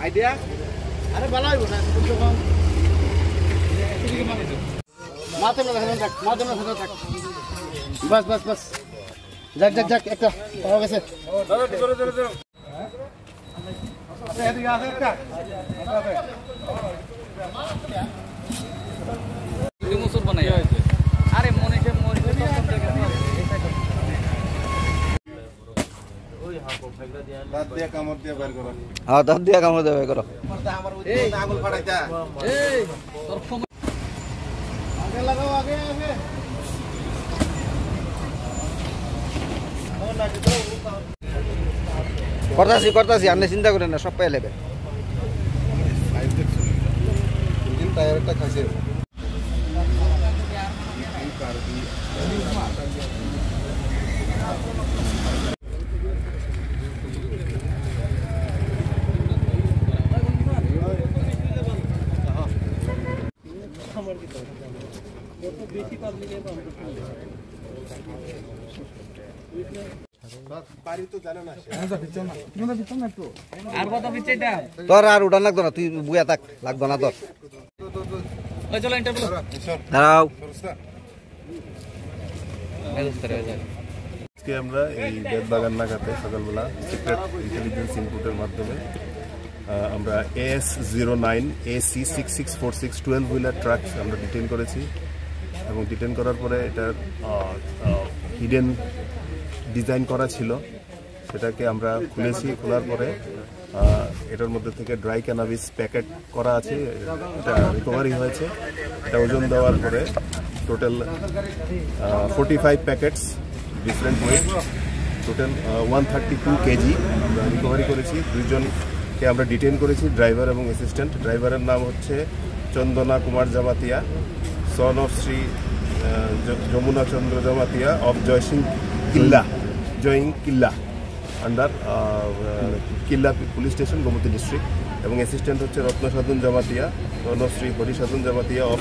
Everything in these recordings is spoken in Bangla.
idea? Ada balai bukan? Mata mana tak? Bas. Jak, ekta. Tahu ke sih? Dorong. Ada di akhir tak? Ini musuh mana ya? Are mone ke দাঁত দিয়ে কামড় দিয়ে বের করো। হ্যাঁ দাঁত দিয়ে কামড় দিয়ে বের করো। এই আঙুল ফাটাইতা। এই তোর সময় আগে লাগাও আগে। করতাছি আপনি চিন্তা করেন না সব পেয়ে নেবে। ইঞ্জিন টায়ারটা খাইছে। তোর আর উঠান লাগতো না তুই বুয়া থাক লাগতো না তোর দাঁড়াও আজকে আমরা এই বেদবাগান নাগাতে সকালবেলা সিক্রেট ইন্টেলিজেন্স ইনপুটের মাধ্যমে আমরা AS09 AC6646 12 হুইলার ট্রাক আমরা ডিটেইন করেছি এবং ডিটেইন করার পরে এটার হিডেন ডিজাইন করা ছিল সেটাকে আমরা খোলার পরে এটার মধ্যে থেকে ড্রাই ক্যানাবিস প্যাকেট করা আছে এটা রিকভারি হয়েছে এটা ওজন দেওয়ার পরে total 45 packets different weight total 132 kg আমরা রিকভারি করেছি দুইজনকে আমরা ডিটেইন করেছি ড্রাইভার এবং অ্যাসিস্ট্যান্ট ড্রাইভারের নাম হচ্ছে Chandana Kumar Jamatia son of Shri Jamuna Chandra Jamatia of জয়িং Killa under Killa police station Gomati district এবং অ্যাসিস্ট্যান্ট হচ্ছে Ratnasadhan Jamatia son of Shri Harisadhan Jamatia of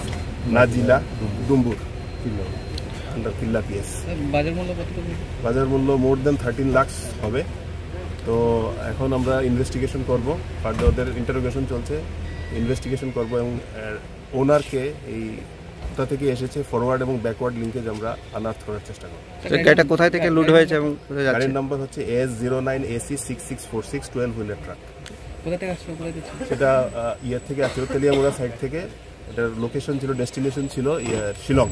Najila Dumbur under Killa PS. বাজার মূল্য মোর দেন 13 লাখ হবে। তো এখন আমরা ইনভেস্টিগেশন করব ফার্দার ওদের ইন্টারোগেশন চলছে ইনভেস্টিগেশন করব এবং ওনারকে এই কোথা থেকে এসেছে ফরওয়ার্ড এবং ব্যাকওয়ার্ড লিঙ্কেজ আমরা আনার্থ করার চেষ্টা করব। গাড়িটা কোথায় থেকে লুট হয়েছে এবং কোথায় যাচ্ছে? গাড়ির নাম্বার হচ্ছে AS09 AC6646 12 হুইলার ট্রাক। কোথা থেকে আসছে বলে দিচ্ছি সেটা ইয়ে থেকে আসছে তেলিয়ামুড়া সাইড থেকে। এটার লোকেশন ছিল ডেস্টিনেশন ছিল শিলং।